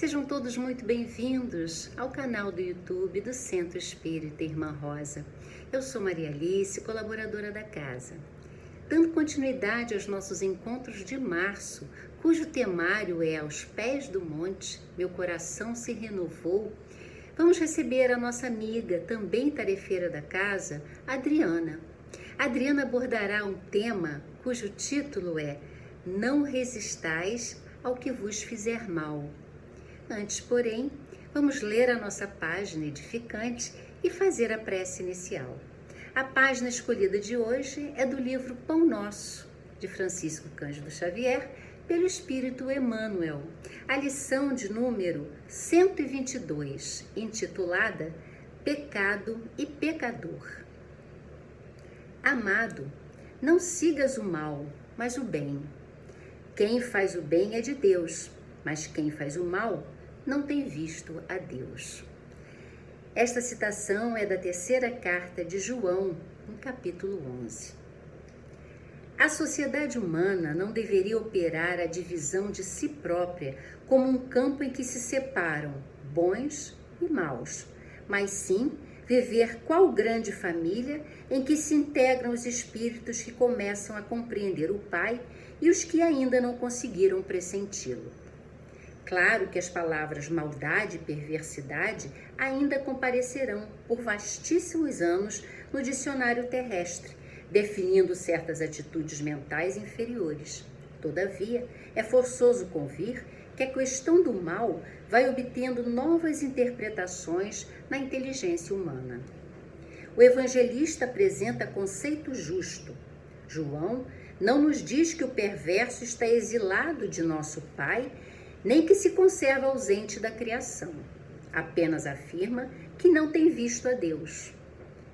Sejam todos muito bem-vindos ao canal do YouTube do Centro Espírita Irmã Rosa. Eu sou Maria Alice, colaboradora da casa. Dando continuidade aos nossos encontros de março, cujo temário é Aos Pés do Monte, Meu Coração se Renovou, vamos receber a nossa amiga, também tarefeira da casa, Adriana. A Adriana abordará um tema cujo título é Não resistais ao que vos fizer mal. Antes, porém, vamos ler a nossa página edificante e fazer a prece inicial. A página escolhida de hoje é do livro Pão Nosso, de Francisco Cândido Xavier, pelo Espírito Emmanuel, a lição de número 122, intitulada Pecado e Pecador. Amado, não sigas o mal, mas o bem. Quem faz o bem é de Deus, mas quem faz o mal não tem visto a Deus. Esta citação é da terceira carta de João, no capítulo 11. A sociedade humana não deveria operar a divisão de si própria como um campo em que se separam bons e maus, mas sim viver qual grande família em que se integram os espíritos que começam a compreender o Pai e os que ainda não conseguiram pressenti-lo. Claro que as palavras maldade e perversidade ainda comparecerão por vastíssimos anos no dicionário terrestre, definindo certas atitudes mentais inferiores. Todavia, é forçoso convir que a questão do mal vai obtendo novas interpretações na inteligência humana. O evangelista apresenta conceito justo. João não nos diz que o perverso está exilado de nosso Pai, nem que se conserva ausente da criação. Apenas afirma que não tem visto a Deus.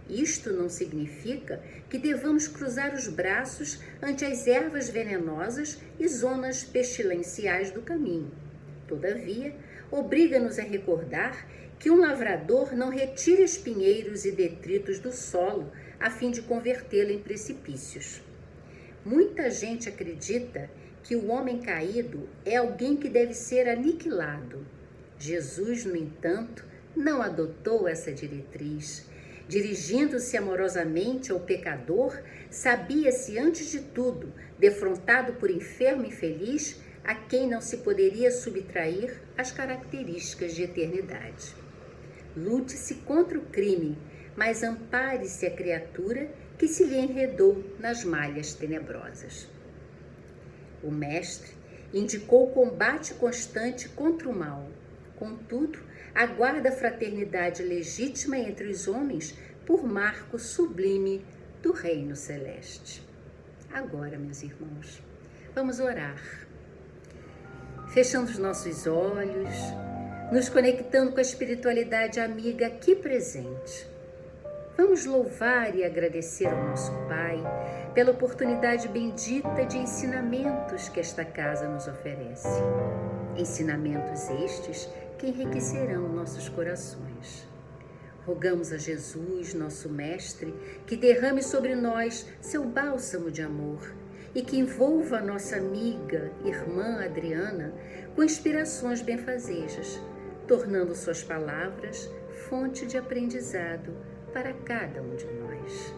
Isto não significa que devamos cruzar os braços ante as ervas venenosas e zonas pestilenciais do caminho. Todavia, obriga-nos a recordar que um lavrador não retira espinheiros e detritos do solo a fim de convertê-lo em precipícios. Muita gente acredita que o homem caído é alguém que deve ser aniquilado. Jesus, no entanto, não adotou essa diretriz. Dirigindo-se amorosamente ao pecador, sabia-se, antes de tudo, defrontado por enfermo infeliz, a quem não se poderia subtrair as características de eternidade. Lute-se contra o crime, mas ampare-se a criatura que se lhe enredou nas malhas tenebrosas. O Mestre indicou o combate constante contra o mal. Contudo, aguarda a fraternidade legítima entre os homens por marco sublime do Reino Celeste. Agora, meus irmãos, vamos orar. Fechando os nossos olhos, nos conectando com a espiritualidade amiga aqui presente. Vamos louvar e agradecer ao nosso Pai pela oportunidade bendita de ensinamentos que esta casa nos oferece. Ensinamentos estes que enriquecerão nossos corações. Rogamos a Jesus, nosso Mestre, que derrame sobre nós seu bálsamo de amor e que envolva a nossa amiga, irmã Adriana, com inspirações benfazejas, tornando suas palavras fonte de aprendizado para cada um de nós.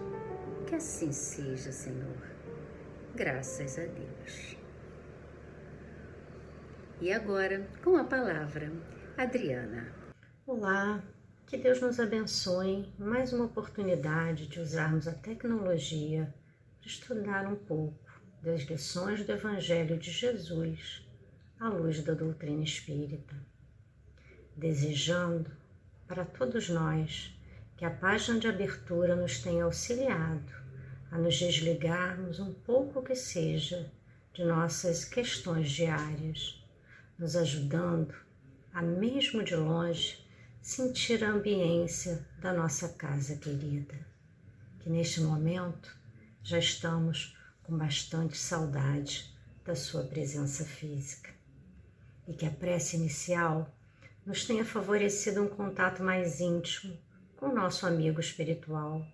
Que assim seja, Senhor. Graças a Deus. E agora, com a palavra, Adriana. Olá, que Deus nos abençoe. Mais uma oportunidade de usarmos a tecnologia para estudar um pouco das lições do Evangelho de Jesus à luz da doutrina espírita. Desejando para todos nós que a página de abertura nos tenha auxiliado a nos desligarmos um pouco que seja de nossas questões diárias, nos ajudando a, mesmo de longe, sentir a ambiência da nossa casa querida, que neste momento já estamos com bastante saudade da sua presença física, e que a prece inicial nos tenha favorecido um contato mais íntimo com o nosso amigo espiritual,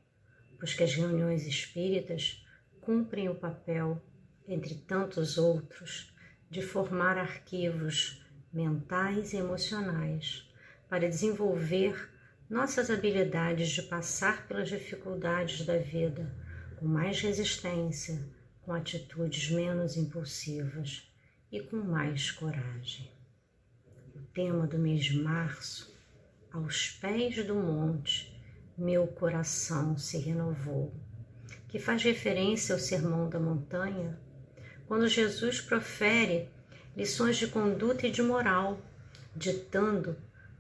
pois que as reuniões espíritas cumprem o papel, entre tantos outros, de formar arquivos mentais e emocionais, para desenvolver nossas habilidades de passar pelas dificuldades da vida com mais resistência, com atitudes menos impulsivas e com mais coragem. O tema do mês de março: aos pés do monte, meu coração se renovou, que faz referência ao Sermão da Montanha, quando Jesus profere lições de conduta e de moral, ditando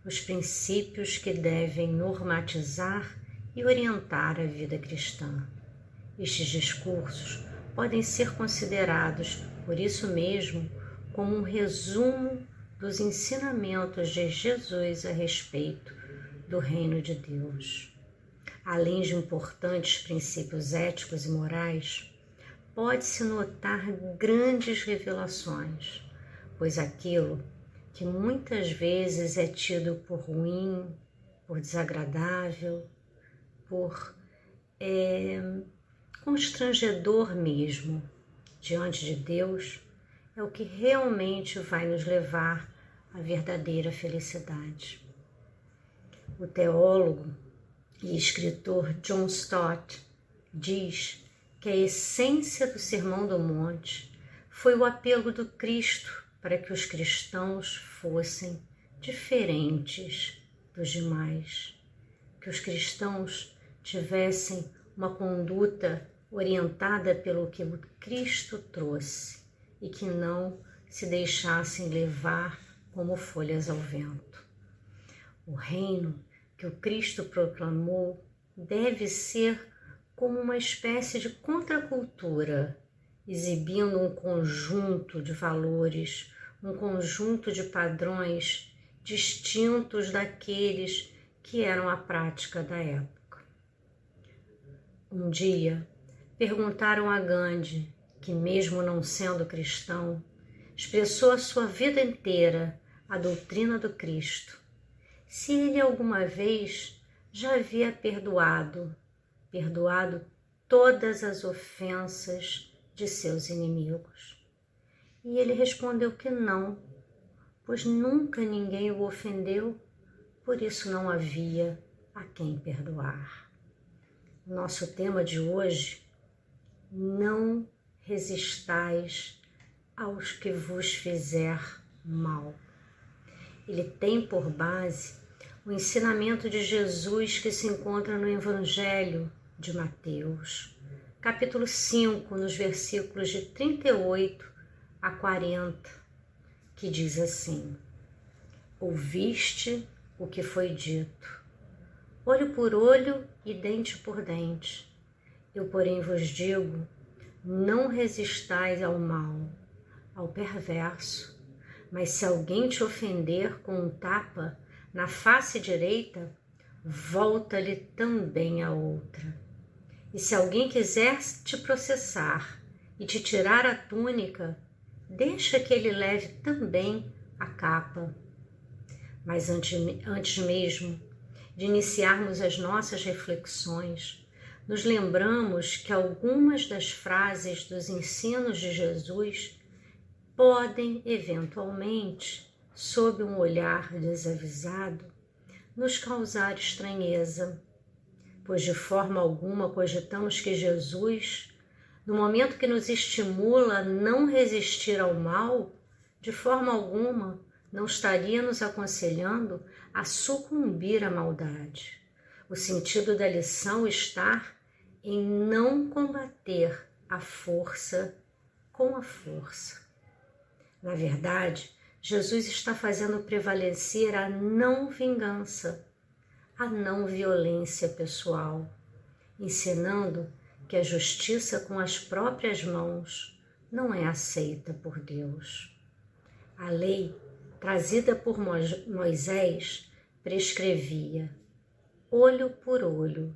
os princípios que devem normatizar e orientar a vida cristã. Estes discursos podem ser considerados, por isso mesmo, como um resumo dos ensinamentos de Jesus a respeito do reino de Deus. Além de importantes princípios éticos e morais, pode-se notar grandes revelações, pois aquilo que muitas vezes é tido por ruim, por desagradável, por constrangedor mesmo, diante de Deus, é o que realmente vai nos levar à verdadeira felicidade. O teólogo e escritor John Stott diz que a essência do Sermão do Monte foi o apelo do Cristo para que os cristãos fossem diferentes dos demais, que os cristãos tivessem uma conduta orientada pelo que o Cristo trouxe e que não se deixassem levar como folhas ao vento. O reino que o Cristo proclamou deve ser como uma espécie de contracultura, exibindo um conjunto de valores, um conjunto de padrões distintos daqueles que eram a prática da época. Um dia, perguntaram a Gandhi, que mesmo não sendo cristão, expressou a sua vida inteira a doutrina do Cristo, se ele alguma vez já havia perdoado todas as ofensas de seus inimigos. E ele respondeu que não, pois nunca ninguém o ofendeu, por isso não havia a quem perdoar. Nosso tema de hoje: não resistais aos que vos fizer mal. Ele tem por base o ensinamento de Jesus que se encontra no Evangelho de Mateus, capítulo 5, nos versículos de 38 a 40, que diz assim: ouviste o que foi dito, olho por olho e dente por dente. Eu, porém, vos digo, não resistais ao mal, ao perverso, mas se alguém te ofender com um tapa na face direita, volta-lhe também a outra. E se alguém quiser te processar e te tirar a túnica, deixa que ele leve também a capa. Mas antes mesmo de iniciarmos as nossas reflexões, nos lembramos que algumas das frases dos ensinos de Jesus podem, eventualmente, sob um olhar desavisado, nos causar estranheza, pois de forma alguma cogitamos que Jesus, no momento que nos estimula a não resistir ao mal, de forma alguma não estaria nos aconselhando a sucumbir à maldade. O sentido da lição está em não combater a força com a força. Na verdade, Jesus está fazendo prevalecer a não vingança, a não violência pessoal, ensinando que a justiça com as próprias mãos não é aceita por Deus. A lei, trazida por Moisés, prescrevia olho por olho,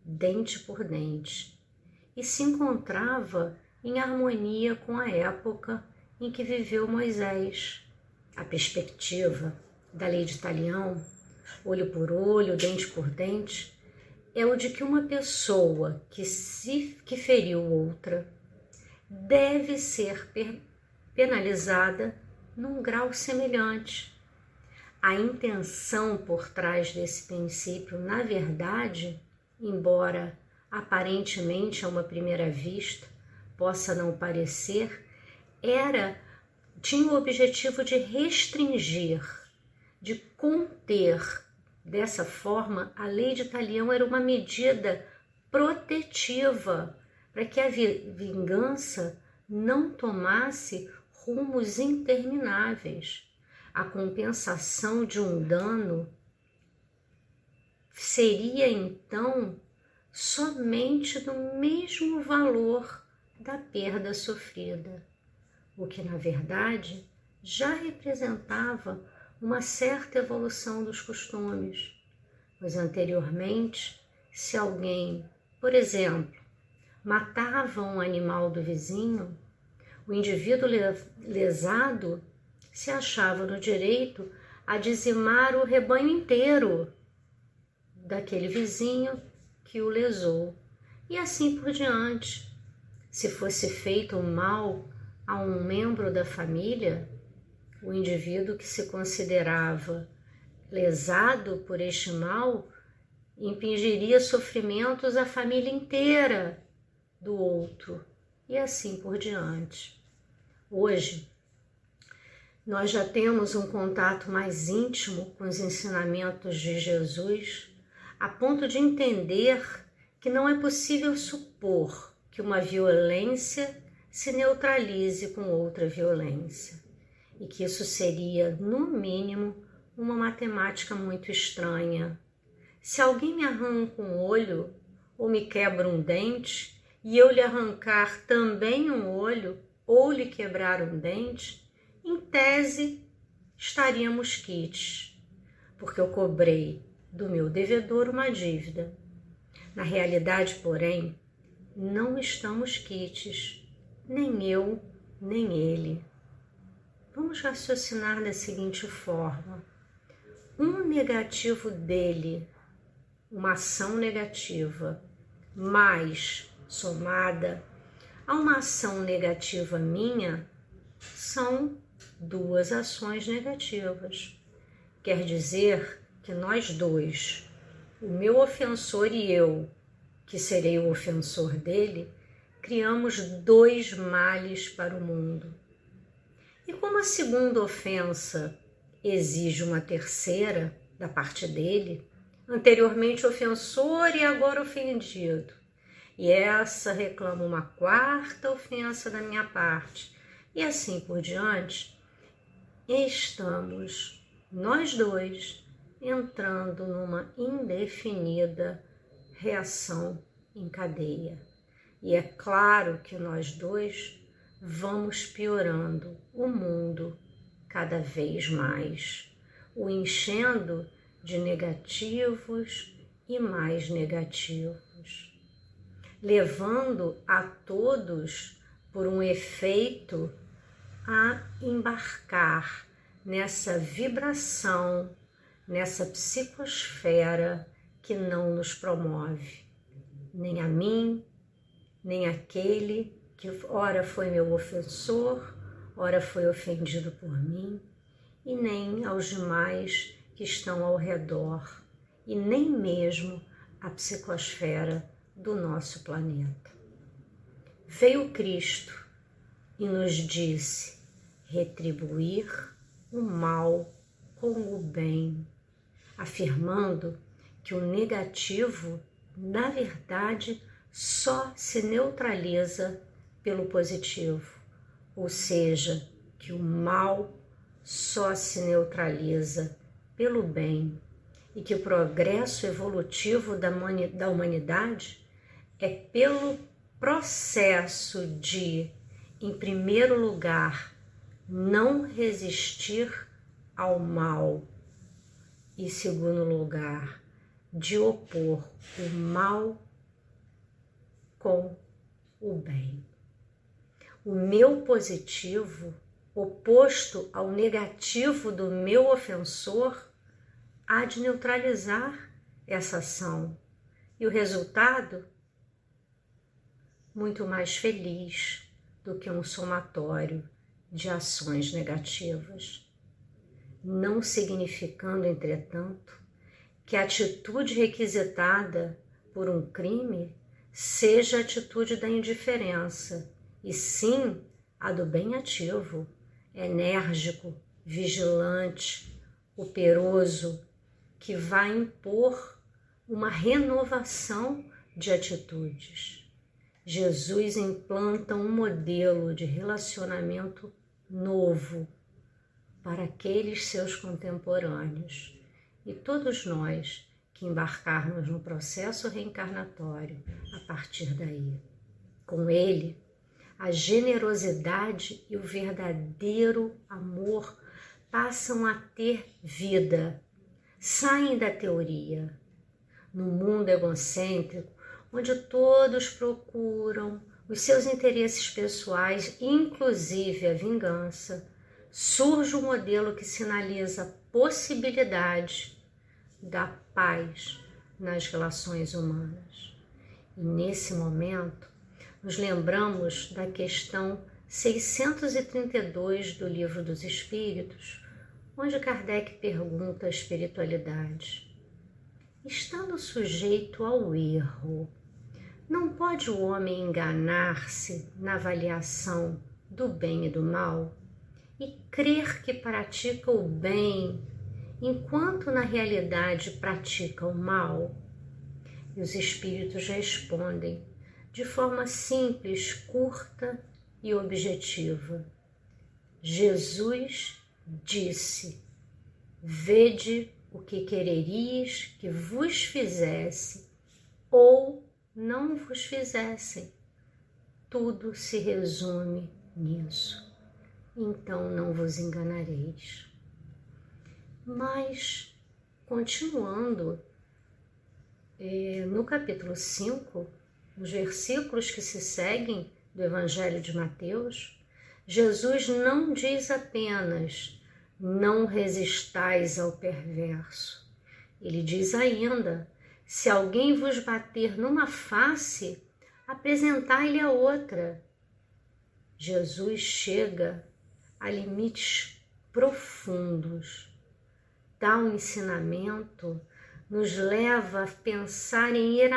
dente por dente, e se encontrava em harmonia com a época em que viveu Moisés. A perspectiva da lei de Talião, olho por olho, dente por dente, é o de que uma pessoa que feriu outra deve ser penalizada num grau semelhante. A intenção por trás desse princípio, na verdade, embora aparentemente a uma primeira vista possa não parecer, tinha o objetivo de restringir, de conter. Dessa forma, a lei de Talião era uma medida protetiva para que a vingança não tomasse rumos intermináveis. A compensação de um dano seria então somente do mesmo valor da perda sofrida, o que na verdade já representava uma certa evolução dos costumes, pois anteriormente, se alguém, por exemplo, matava um animal do vizinho, o indivíduo lesado se achava no direito a dizimar o rebanho inteiro daquele vizinho que o lesou, e assim por diante. Se fosse feito um mal a um membro da família, o indivíduo que se considerava lesado por este mal impingiria sofrimentos à família inteira do outro, e assim por diante. Hoje, nós já temos um contato mais íntimo com os ensinamentos de Jesus, a ponto de entender que não é possível supor que uma violência se neutralize com outra violência, e que isso seria, no mínimo, uma matemática muito estranha. Se alguém me arranca um olho ou me quebra um dente, e eu lhe arrancar também um olho ou lhe quebrar um dente, em tese estaríamos quites, porque eu cobrei do meu devedor uma dívida. Na realidade, porém, não estamos quites, nem eu, nem ele. Vamos raciocinar da seguinte forma: um negativo dele, uma ação negativa, mais somada a uma ação negativa minha, são duas ações negativas. Quer dizer que nós dois, o meu ofensor e eu, que serei o ofensor dele, criamos dois males para o mundo. E como a segunda ofensa exige uma terceira da parte dele, anteriormente ofensor e agora ofendido, e essa reclama uma quarta ofensa da minha parte, e assim por diante, estamos nós dois entrando numa indefinida reação em cadeia. E é claro que nós dois vamos piorando o mundo cada vez mais, o enchendo de negativos e mais negativos, levando a todos, por um efeito, a embarcar nessa vibração, nessa psicosfera que não nos promove, nem a mim, nem aquele que ora foi meu ofensor, ora foi ofendido por mim, e nem aos demais que estão ao redor, e nem mesmo a psicosfera do nosso planeta. Veio Cristo e nos disse retribuir o mal com o bem, afirmando que o negativo, na verdade, só se neutraliza pelo positivo, ou seja, que o mal só se neutraliza pelo bem, e que o progresso evolutivo da humanidade é pelo processo de, em primeiro lugar, não resistir ao mal, e, em segundo lugar, de opor o mal com o bem. O meu positivo, oposto ao negativo do meu ofensor, há de neutralizar essa ação. E o resultado? Muito mais feliz do que um somatório de ações negativas, não significando, entretanto, que a atitude requisitada por um crime seja a atitude da indiferença, e sim a do bem ativo, enérgico, vigilante, operoso, que vai impor uma renovação de atitudes. Jesus implanta um modelo de relacionamento novo para aqueles seus contemporâneos. E todos nós que embarcarmos no processo reencarnatório a partir daí. Com ele, a generosidade e o verdadeiro amor passam a ter vida, saem da teoria. No mundo egocêntrico, onde todos procuram os seus interesses pessoais, inclusive a vingança, surge um modelo que sinaliza a possibilidade da paz nas relações humanas. E nesse momento, nos lembramos da questão 632 do Livro dos Espíritos, onde Kardec pergunta à espiritualidade: estando sujeito ao erro, não pode o homem enganar-se na avaliação do bem e do mal e crer que pratica o bem enquanto na realidade pratica o mal? E os espíritos respondem de forma simples, curta e objetiva. Jesus disse: vede o que quereríeis que vos fizesse ou não vos fizessem. Tudo se resume nisso. Então não vos enganareis. Mas, continuando, no capítulo 5, nos versículos que se seguem do Evangelho de Mateus, Jesus não diz apenas: não resistais ao perverso. Ele diz ainda: se alguém vos bater numa face, apresentai-lhe a outra. Jesus chega a limites profundos. Tal ensinamento nos leva a pensar em ir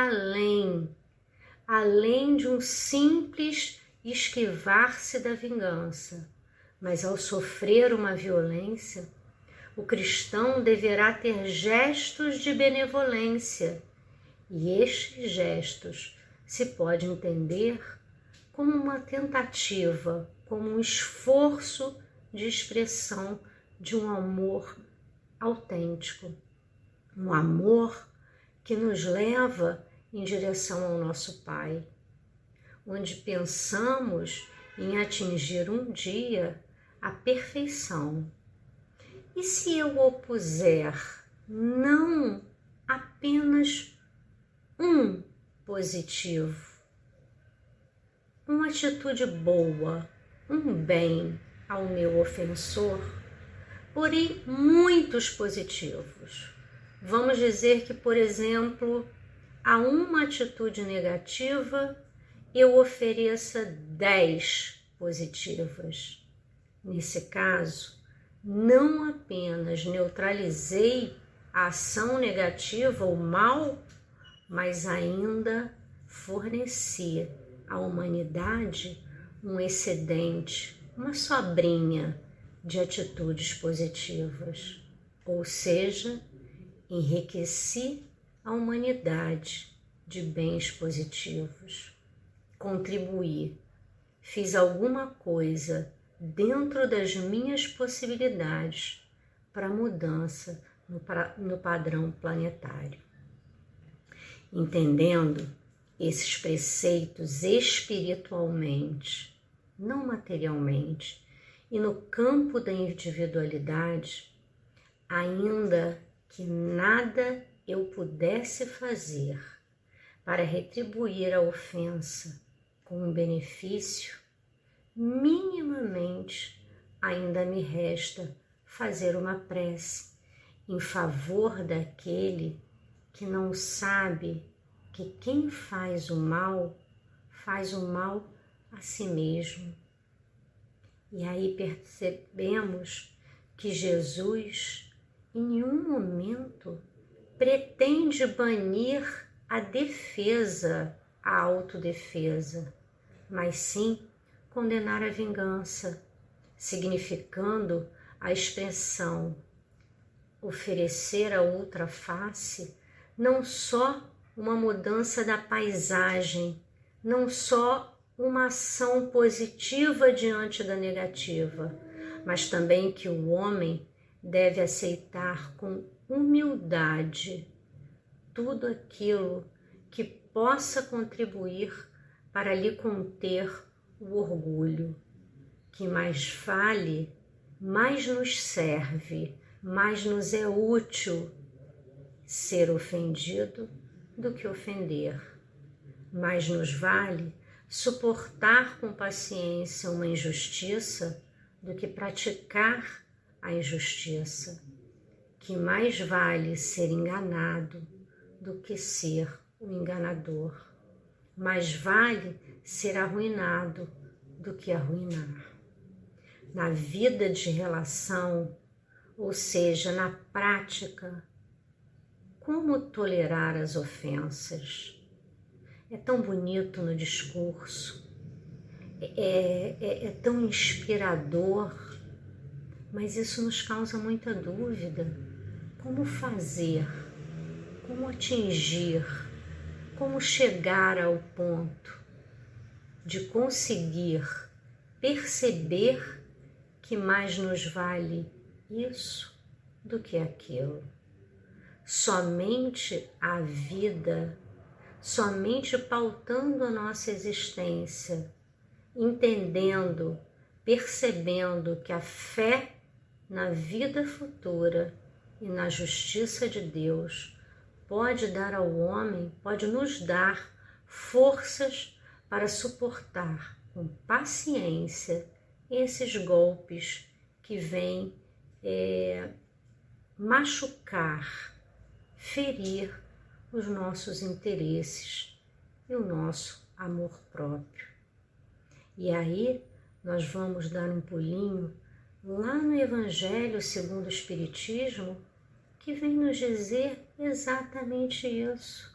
além de um simples esquivar-se da vingança. Mas ao sofrer uma violência, o cristão deverá ter gestos de benevolência, e estes gestos se pode entender como uma tentativa, como um esforço de expressão de um amor autêntico, um amor que nos leva em direção ao nosso Pai, onde pensamos em atingir um dia a perfeição. E se eu opuser não apenas um positivo, uma atitude boa, um bem ao meu ofensor, porém muitos positivos? Vamos dizer que, por exemplo, a uma atitude negativa eu ofereça 10 positivas. Nesse caso, não apenas neutralizei a ação negativa, o mal, mas ainda forneci à humanidade um excedente, uma sobrinha de atitudes positivas. Ou seja, enriqueci a humanidade de bens positivos. Contribuí, fiz alguma coisa dentro das minhas possibilidades para a mudança no padrão planetário. Entendendo esses preceitos espiritualmente, não materialmente, e no campo da individualidade, ainda que nada eu pudesse fazer para retribuir a ofensa com um benefício, minimamente ainda me resta fazer uma prece em favor daquele que não sabe que quem faz o mal a si mesmo. E aí percebemos que Jesus, em nenhum momento, pretende banir a defesa, a autodefesa, mas sim condenar a vingança, significando a expressão oferecer a outra face, não só uma mudança da paisagem, não só uma ação positiva diante da negativa, mas também que o homem deve aceitar com humildade tudo aquilo que possa contribuir para lhe conter o orgulho, que mais vale, mais nos serve, mais nos é útil ser ofendido do que ofender. Mais nos vale suportar com paciência uma injustiça do que praticar a injustiça. Que mais vale ser enganado do que ser o enganador. Mais vale ser arruinado do que arruinar. Na vida de relação, ou seja, na prática, como tolerar as ofensas? É tão bonito no discurso, é tão inspirador, mas isso nos causa muita dúvida. Como fazer? Como atingir? Como chegar ao ponto de conseguir perceber que mais nos vale isso do que aquilo? Somente a vida, somente pautando a nossa existência, entendendo, percebendo que a fé na vida futura e na justiça de Deus pode dar ao homem, pode nos dar forças para suportar com paciência esses golpes que vêm machucar, ferir os nossos interesses e o nosso amor próprio. E aí nós vamos dar um pulinho lá no Evangelho segundo o Espiritismo, que vem nos dizer exatamente isso.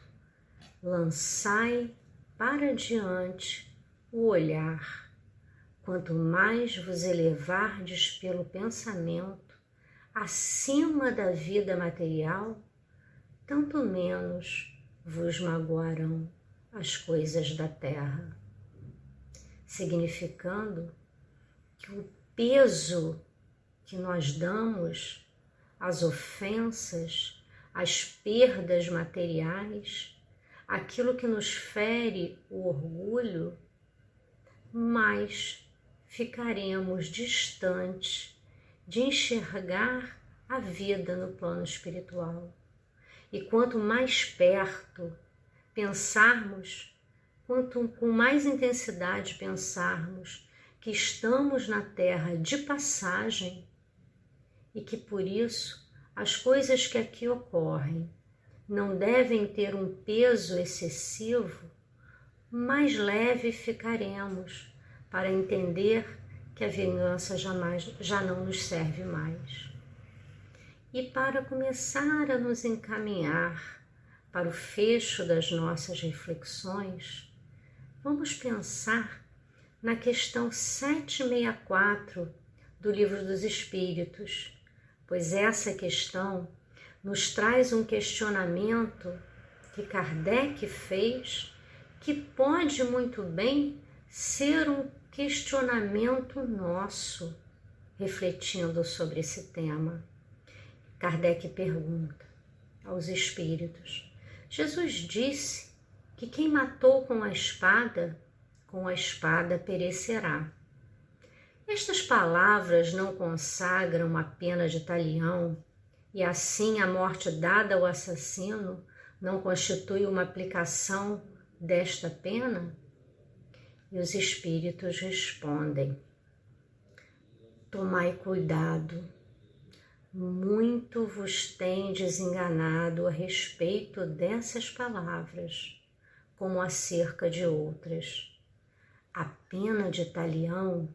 Lançai para diante o olhar. Quanto mais vos elevardes pelo pensamento acima da vida material, tanto menos vos magoarão as coisas da terra. Significando que o peso que nós damos às ofensas, às perdas materiais, aquilo que nos fere o orgulho, mais ficaremos distantes de enxergar a vida no plano espiritual. E quanto mais perto pensarmos, quanto com mais intensidade pensarmos que estamos na terra de passagem e que por isso as coisas que aqui ocorrem não devem ter um peso excessivo, mais leve ficaremos para entender que a vingança já não nos serve mais. E para começar a nos encaminhar para o fecho das nossas reflexões, vamos pensar na questão 764 do Livro dos Espíritos, pois essa questão nos traz um questionamento que Kardec fez, que pode muito bem ser um questionamento nosso, refletindo sobre esse tema. Kardec pergunta aos espíritos: Jesus disse que quem matou com a espada perecerá. Estas palavras não consagram a pena de talião, e assim a morte dada ao assassino não constitui uma aplicação desta pena? E os espíritos respondem: tomai cuidado, muito vos tendes enganado a respeito dessas palavras, como acerca de outras. A pena de talião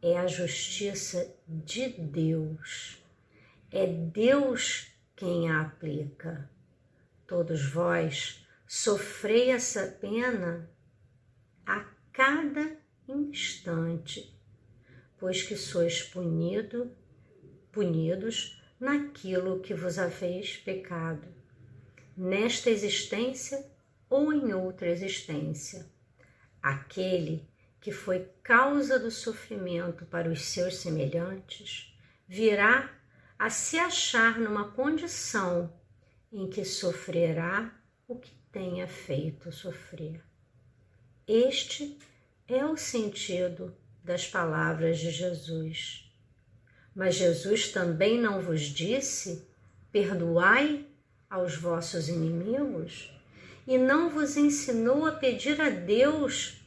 é a justiça de Deus. É Deus quem a aplica. Todos vós sofrei essa pena a cada instante, pois que sois punidos naquilo que vos haveis pecado, nesta existência ou em outra existência. Aquele que foi causa do sofrimento para os seus semelhantes, virá a se achar numa condição em que sofrerá o que tenha feito sofrer. Este é o sentido das palavras de Jesus. Mas Jesus também não vos disse: perdoai aos vossos inimigos? E não vos ensinou a pedir a Deus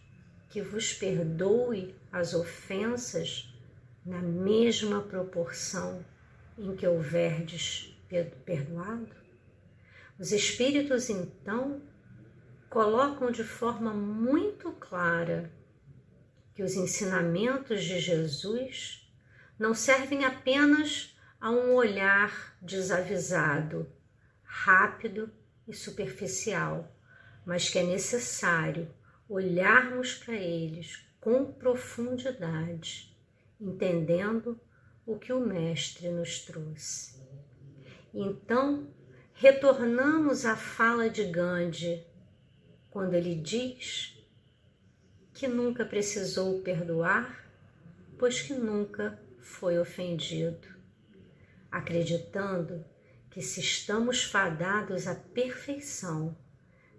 que vos perdoe as ofensas na mesma proporção em que houverdes perdoado? Os Espíritos, então, colocam de forma muito clara que os ensinamentos de Jesus não servem apenas a um olhar desavisado, rápido e superficial, mas que é necessário olharmos para eles com profundidade, entendendo o que o Mestre nos trouxe. Então, retornamos à fala de Gandhi, quando ele diz que nunca precisou perdoar, pois que nunca foi ofendido, acreditando que se estamos fadados à perfeição,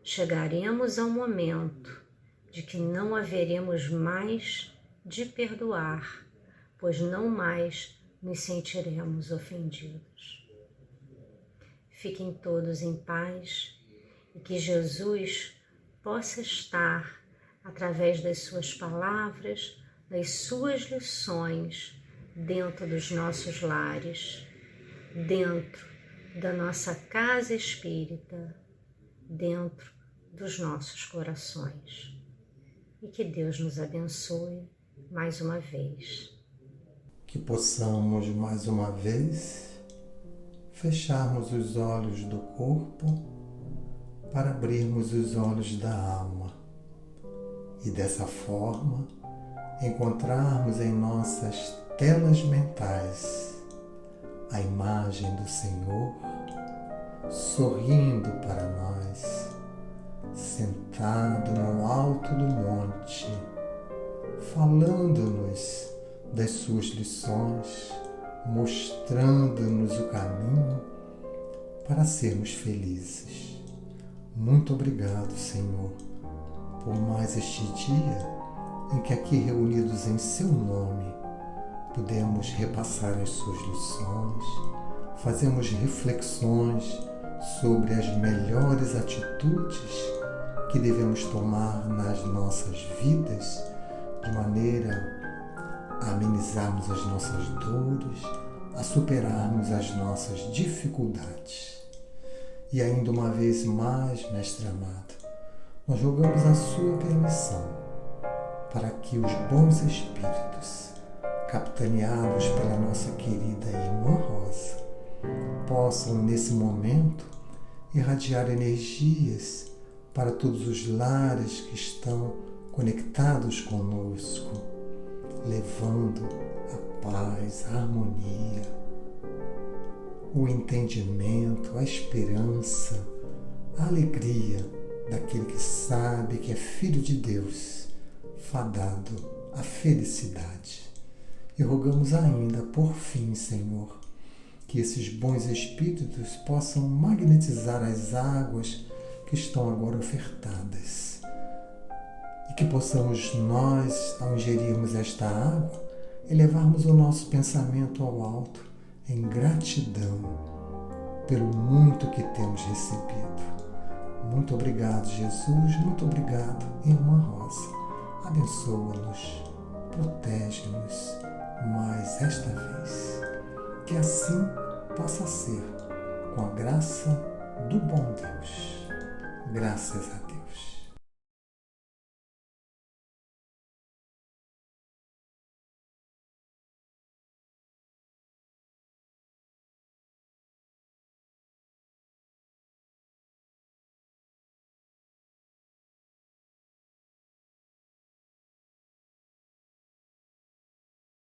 chegaremos ao momento de que não haveremos mais de perdoar, pois não mais nos sentiremos ofendidos. Fiquem todos em paz e que Jesus possa estar, através das suas palavras, das suas lições, dentro dos nossos lares, dentro da nossa casa espírita, dentro dos nossos corações. E que Deus nos abençoe mais uma vez. Que possamos mais uma vez fecharmos os olhos do corpo para abrirmos os olhos da alma e dessa forma encontrarmos em nossas telas mentais a imagem do Senhor sorrindo para nós, sentado no alto do monte, falando-nos das suas lições, mostrando-nos o caminho para sermos felizes. Muito obrigado, Senhor, por mais este dia em que aqui reunidos em Seu nome pudemos repassar as Suas lições, fazemos reflexões sobre as melhores atitudes que devemos tomar nas nossas vidas, de maneira a amenizarmos as nossas dores, a superarmos as nossas dificuldades. E ainda uma vez mais, Mestre amado, nós rogamos a Sua permissão para que os bons espíritos, capitaneados pela nossa querida Irmã Rosa, possam nesse momento irradiar energias para todos os lares que estão conectados conosco, levando a paz, a harmonia, o entendimento, a esperança, a alegria daquele que sabe que é filho de Deus, fadado à felicidade. E rogamos ainda, por fim, Senhor, que esses bons espíritos possam magnetizar as águas que estão agora ofertadas e que possamos nós, ao ingerirmos esta água, elevarmos o nosso pensamento ao alto em gratidão pelo muito que temos recebido. Muito obrigado, Jesus, muito obrigado, Irmã Rosa. Abençoa-nos, protege-nos mais esta vez. Que assim possa ser, com a graça do bom Deus. Graças a Deus.